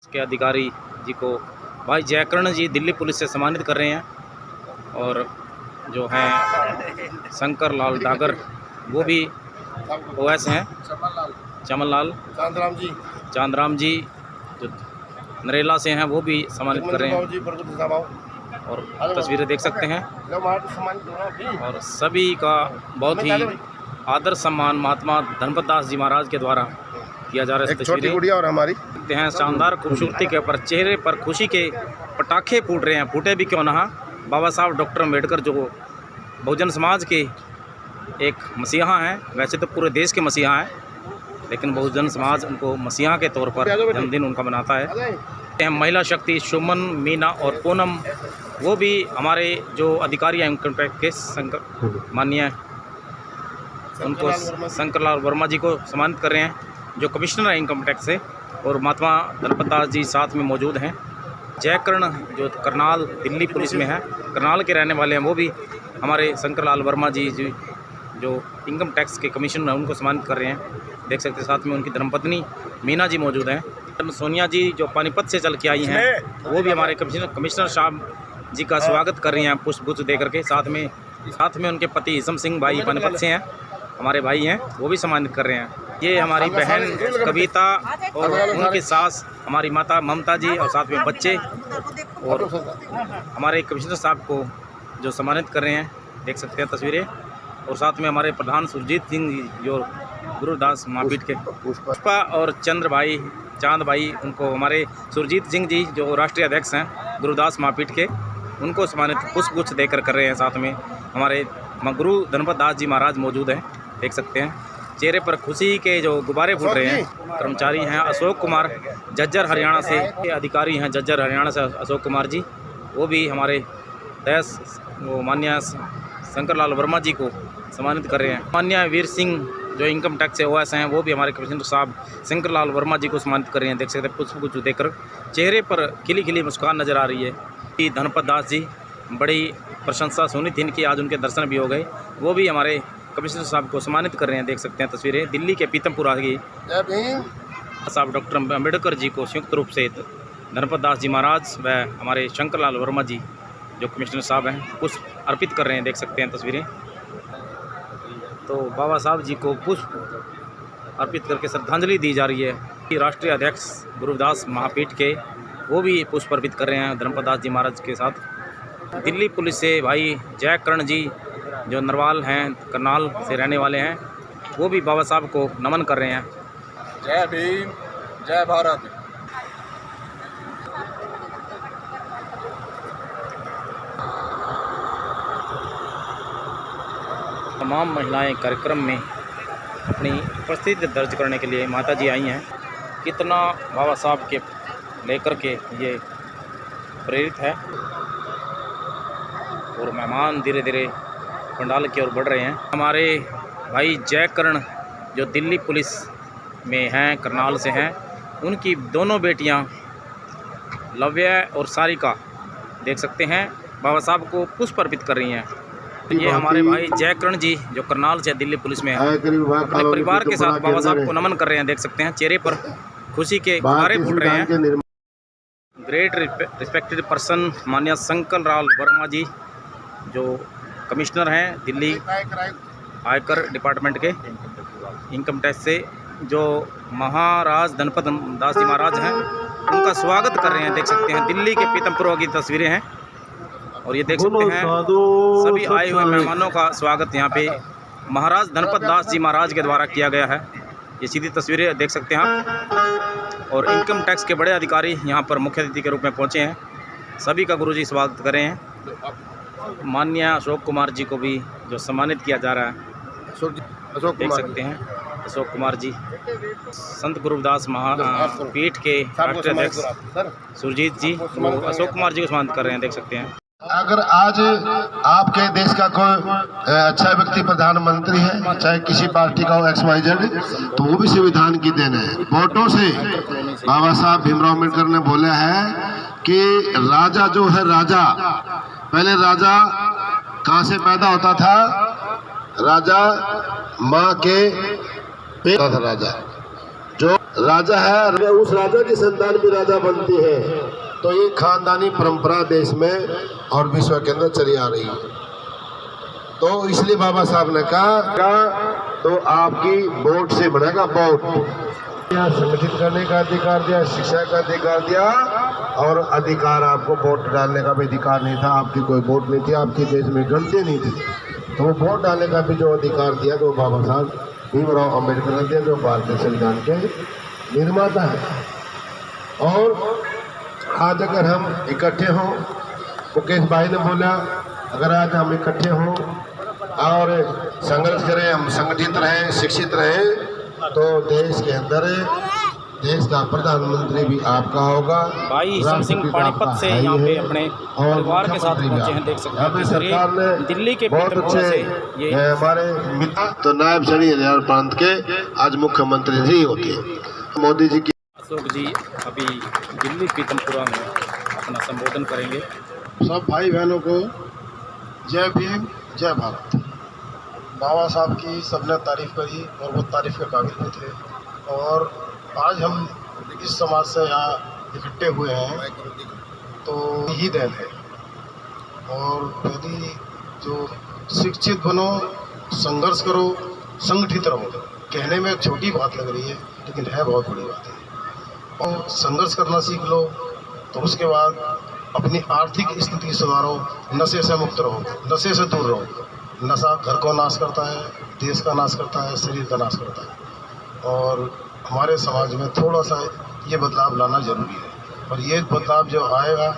के अधिकारी जी को भाई जयकर्ण जी दिल्ली पुलिस से सम्मानित कर रहे हैं। और जो हैं शंकर लाल डागर वो भी ओएस हैं, चमन लाल चांदराम जी जो नरेला से हैं वो भी सम्मानित कर रहे हैं। और तस्वीरें देख सकते हैं। और सभी का बहुत ही आदर सम्मान महात्मा धनपत दास जी महाराज के द्वारा किया जा रहा है। छोटी गुड़िया और हमारी देखते हैं शानदार खूबसूरती के ऊपर चेहरे पर खुशी के पटाखे फूट रहे हैं। फूटे भी क्यों ना, बाबा साहब डॉक्टर अम्बेडकर जो बहुजन समाज के एक मसीहा हैं, वैसे तो पूरे देश के मसीहा हैं, लेकिन बहुजन समाज उनको मसीहा के तौर पर जन्मदिन उनका मनाता है। महिला शक्ति सुमन, मीना और पूनम वो भी हमारे जो अधिकारी हैं इनकम टैक्स के माननीय उनको शंकरलाल वर्मा जी को सम्मानित कर रहे हैं जो कमिश्नर हैं इनकम टैक्स से। और महात्मा धनपत दास जी साथ में मौजूद हैं। जयकर्ण जो करनाल दिल्ली पुलिस में है, करनाल के रहने वाले हैं, वो भी हमारे शंकरलाल वर्मा जी जो इनकम टैक्स के कमिश्नर हैं उनको सम्मानित कर रहे हैं। देख सकते हैं साथ में उनकी धर्मपत्नी मीना जी मौजूद हैं। सोनिया जी जो पानीपत से चल के आई हैं वो भी हमारे कमिश्नर साहब जी का स्वागत कर रही हैं पुष्पगुच्छ दे करके। साथ में उनके पति इसम सिंह भाई पानीपत से हैं, हमारे भाई हैं, वो भी सम्मानित कर रहे हैं। ये हमारी बहन कविता और उनकी सास हमारी माता ममता जी और साथ में बच्चे और हमारे कमिश्नर साहब को जो सम्मानित कर रहे हैं, देख सकते हैं तस्वीरें। और साथ में हमारे प्रधान सुरजीत सिंह जी जो गुरुदास महापीठ के पुष्पा और चांद भाई उनको हमारे सुरजीत सिंह जी जो राष्ट्रीय अध्यक्ष हैं गुरुदास महापीठ के, उनको सम्मानित पुष्पगुच्छ देकर कर रहे हैं। साथ में हमारे गुरु धनपत दास जी महाराज मौजूद हैं, देख सकते हैं चेहरे पर खुशी के जो गुब्बारे फूट रहे हैं। कर्मचारी हैं अशोक कुमार झज्जर हरियाणा से, अधिकारी हैं झज्जर हरियाणा से अशोक कुमार जी, वो भी हमारे माननीय शंकरलाल वर्मा जी को सम्मानित कर रहे हैं। माननीय वीर सिंह जो इनकम टैक्स से ओएस हैं वो भी हमारे कमिश्नर साहब शंकरलाल वर्मा जी को सम्मानित कर रहे हैं। देख सकते हैं पुष्पगुच्छ देकर चेहरे पर खिली खिली मुस्कान नज़र आ रही है। धनपत दास जी बड़ी प्रशंसा सुनी थी इनकी, आज उनके दर्शन भी हो गए, वो भी हमारे कमिश्नर साहब को सम्मानित कर रहे हैं। देख सकते हैं तस्वीरें दिल्ली के पीतमपुरा की साहब डॉक्टर अम्बेडकर जी को संयुक्त रूप से धनपत दास जी महाराज व हमारे शंकरलाल वर्मा जी जो कमिश्नर साहब हैं पुष्प अर्पित कर रहे हैं। देख सकते हैं तस्वीरें। तो बाबा साहब जी को पुष्प अर्पित करके श्रद्धांजलि दी जा रही है। राष्ट्रीय अध्यक्ष गुरुदास महापीठ के वो भी पुष्प अर्पित कर रहे हैं धनपत दास जी महाराज के साथ। दिल्ली पुलिस से भाई जयकर्ण जी जो नरवाल हैं, करनाल से रहने वाले हैं, वो भी बाबा साहब को नमन कर रहे हैं। जय भीम, जय भारत। तमाम महिलाएं कार्यक्रम में अपनी उपस्थिति दर्ज करने के लिए माता जी आई हैं। कितना बाबा साहब के लेकर के ये प्रेरित है और मेहमान धीरे धीरे पंडाल की ओर बढ़ रहे हैं। हमारे भाई जयकर्ण जो दिल्ली पुलिस में हैं, करनाल से हैं, उनकी दोनों बेटियां लव्या और सारिका देख सकते हैं बाबा साहब को पुष्प अर्पित कर रही हैं। ये हमारे भाई जयकर्ण जी जो करनाल से दिल्ली पुलिस में हैं, अपने परिवार के साथ बाबा साहब को नमन कर रहे हैं। देख सकते हैं चेहरे पर खुशी के गुब्बारे फूट रहे हैं। ग्रेट रिस्पेक्टेड पर्सन माननीय शंकरलाल वर्मा जी जो कमिश्नर हैं दिल्ली आयकर डिपार्टमेंट के इनकम टैक्स से, जो महाराज धनपत दास जी महाराज हैं, उनका स्वागत कर रहे हैं। देख सकते हैं दिल्ली के पीतमपुरा की तस्वीरें हैं। और ये देख सकते हैं सभी आए हुए मेहमानों का स्वागत यहाँ पे महाराज धनपत दास जी महाराज के द्वारा किया गया है। ये सीधी तस्वीरें देख सकते हैं आप। और इनकम टैक्स के बड़े अधिकारी यहाँ पर मुख्य अतिथि के रूप में पहुँचे हैं, सभी का गुरुजी स्वागत कर रहे हैं। माननीय अशोक कुमार जी को भी जो सम्मानित किया जा रहा है, देख सकते हैं अशोक कुमार जी संत गुरुदास महापीठ के राष्ट्रीय अध्यक्ष सुरजीत जी वो अशोक कुमार जी को सम्मानित कर रहे हैं। देख सकते हैं। अगर आज आपके देश का कोई अच्छा व्यक्ति प्रधानमंत्री है, चाहे किसी पार्टी का हो XYZ, तो वो भी संविधान की देन है। वोटों से बाबा साहब भीमराव अम्बेडकर ने बोला है कि राजा जो है राजा, पहले राजा कहाँ से पैदा होता था? राजा माँ के पेट था राजा, जो राजा है, उस राजा की संतान भी राजा बनती है। तो ये खानदानी परंपरा देश में और विश्व के अंदर चली आ रही है। तो इसलिए बाबा साहब ने कहा तो आपकी वोट से बनेगा वोट। संगठित करने का अधिकार दिया, शिक्षा का अधिकार दिया, और अधिकार आपको वोट डालने का भी अधिकार नहीं था। आपकी कोई वोट नहीं थी, आपके देश में गिनती नहीं थी। तो वो वोट डालने का भी जो अधिकार दिया तो बाबा साहब भीमराव अम्बेडकर ने दिया, जो भारतीय संविधान के निर्माता है। और आज अगर हम इकट्ठे हों, मुकेश भाई ने बोला, अगर आज हम इकट्ठे हों और संघर्ष करें, हम संगठित रहें, शिक्षित रहें, तो देश के अंदर देश का प्रधानमंत्री भी आपका होगा। भाई ईश्वर सिंह पानीपत से यहाँ पे अपने परिवार के साथ पहुंचे हैं, देख सकते हैं। सरकार ने दिल्ली के बहुत अच्छे ये हमारे मित्र तो नायब शनी हरियाणा प्रांत के आज मुख्यमंत्री नहीं होते। मोदी जी की अशोक जी अभी दिल्ली पीतमपुरा में अपना संबोधन करेंगे। सब भाई बहनों को जय भीम, जय भारत। बाबा साहब की सबने तारीफ करी और वो तारीफ के काबिल भी थे। और आज हम इस समाज से यहाँ इकट्ठे हुए हैं तो यही देन है। और यदि जो शिक्षित बनो, संघर्ष करो, संगठित रहो, कहने में छोटी बात लग रही है लेकिन है बहुत बड़ी बात है। और संघर्ष करना सीख लो तो उसके बाद अपनी आर्थिक स्थिति सुधारो, नशे से मुक्त रहो, नशे से दूर रहो। नशा घर को नाश करता है, देश का नाश करता है, शरीर का नाश करता है। और हमारे समाज में थोड़ा सा ये बदलाव लाना जरूरी है। और ये बदलाव जो आएगा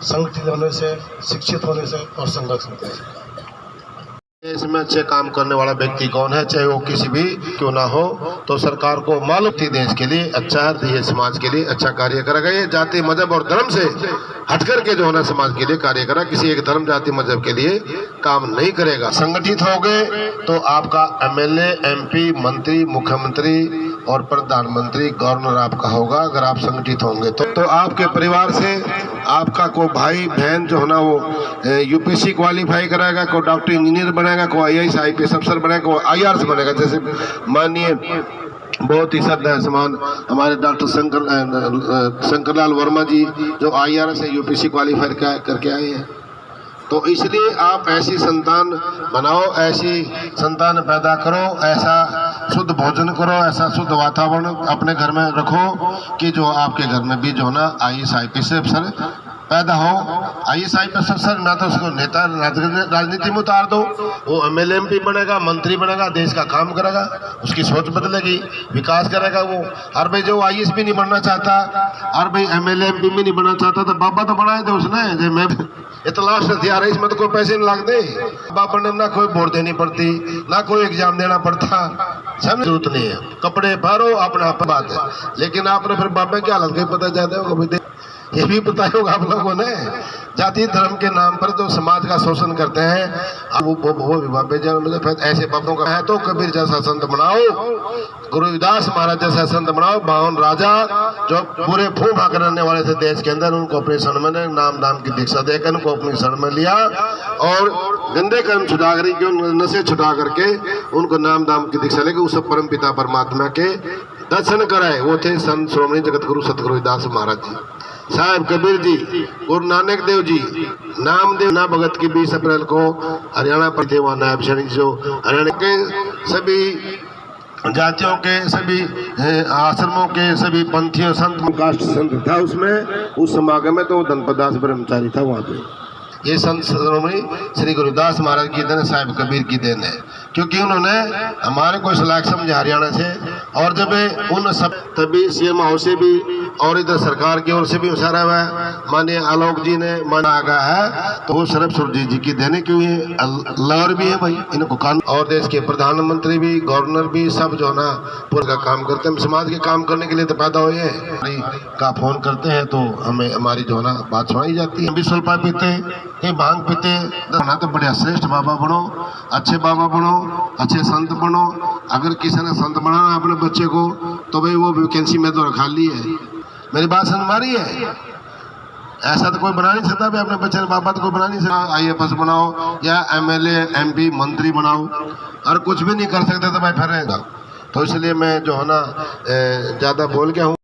संगठित होने से, शिक्षित होने से और संघर्ष करने से। देश में अच्छे काम करने वाला व्यक्ति कौन है, चाहे वो किसी भी क्यों ना हो, तो सरकार को मालूम थी देश के लिए अच्छा है, ये समाज के लिए अच्छा कार्य करेगा। ये जाति मजहब और धर्म से हटकर के जो है ना समाज के लिए कार्य करा, किसी एक धर्म जाति मजहब के लिए काम नहीं करेगा। संगठित हो गए तो आपका एमएलए, एमपी, मंत्री, मुख्यमंत्री और प्रधानमंत्री, गवर्नर आपका होगा। अगर आप संगठित होंगे तो आपके परिवार से आपका कोई भाई बहन जो है ना वो यूपीएससी क्वालिफाई कराएगा, कोई डॉक्टर इंजीनियर बनेगा, कोई आईएएस आईपीएस अफसर बनेगा, कोई आईआरएस बनेगा। जैसे माननीय बहुत ही श्रद्धा समान हमारे डॉक्टर शंकरलाल वर्मा जी जो आईआरएस है, यूपीएससी क्वालिफाई करके आए हैं। तो इसलिए आप ऐसी संतान बनाओ, ऐसी संतान पैदा करो, ऐसा शुद्ध भोजन करो, ऐसा शुद्ध वातावरण अपने घर में रखो कि जो आपके घर में भी जो ना आईएएस आईपीएस अफसर पैदा हो। आईएएस आईपीएस अफसर ना तो उसको नेता राजनीति में उतार दो, वो एमएलए एमपी बनेगा, मंत्री बनेगा, देश का काम करेगा, उसकी सोच बदलेगी, विकास करेगा वो। और भाई जो आईएएस भी नहीं बनना चाहता, और भाई एमएलए एमपी भी नहीं बनना चाहता, तो बाबा तो बनाए थे उसने। मैं इतलाश हथियार है, इसमें तो कोई पैसे नहीं लगते। बाबा ने ना कोई वोट देनी पड़ती, ना कोई एग्जाम देना पड़ता, समझ जरूरत नहीं है। कपड़े भरो अपना बात है। लेकिन आपने फिर बाबा की हालत के पता जाता है, ये भी पता होगा आप लोगों ने, जाति धर्म के नाम पर जो समाज का शोषण करते हैं वो बाबे ऐसे बाबों का है। तो कबीर जैसा संत बनाओ, गुरुदास महाराज जैसा संत बनाओ। 52 राजा जो पूरे फूफ करने वाले थे देश के अंदर, उनको अपने शरण में नाम की दीक्षा देकर उनको अपनी शरण में लिया और गंदे कर्म छुटा करके, नशे छुटा करके उनको नाम की दीक्षा लेकर उस परम पिता परमात्मा के दर्शन कराए। वो थे संत श्रोमणी जगत गुरु सतगुरुदास महाराज जी, साहब कबीर जी, गुरु नानक देव जी, नामदेव ना भगत की 20 अप्रैल को हरियाणा पर थे। वहाँ नायब शनी जो हरियाणा के सभी जातियों के, सभी आश्रमों के, सभी पंथियों संत कास्ट संत था उसमें। उस समागम में तो धनपदास ब्रह्मचारी था वहाँ पे। ये संत श्रोमणी श्री गुरुदास महाराज की देन, साहिब कबीर की देन है, क्योंकि उन्होंने हमारे को सलाख समझा हरियाणा से। और जब उन सब तभी सीएम हाउस से भी और इधर सरकार की ओर से भी इशारा हुआ है, माननीय आलोक जी ने माना आगा है, तो वो शरद सुरजीत जी की देने क्यों है, लहर भी है भाई इनको कान। और देश के प्रधानमंत्री भी, गवर्नर भी, सब जो ना पूरा काम करते हैं। समाज के काम करने के लिए तो पैदा हुए का फोन करते हैं तो हमें हमारी जो ना बात सुनाई जाती है। भी सुल्पा पीते, भांग पीते, ना तो बढ़िया श्रेष्ठ बाबा बनो, अच्छे बाबा बनो, अच्छे संत बनो। अगर किसी ने संत बनाना अपने बच्चे को तो भाई वो वैकेंसी में तो रखा ली है। मेरी बात समझ मारी है? ऐसा तो कोई बना नहीं सकता भी अपने बच्चे बाबा तो कोई बना नहीं सकता। आईएएस बनाओ या एमएलए एमपी मंत्री बनाओ, और कुछ भी नहीं कर सकते तो भाई फिर रहेगा। तो इसलिए मैं जो है ना ज़्यादा बोल गया हूँ।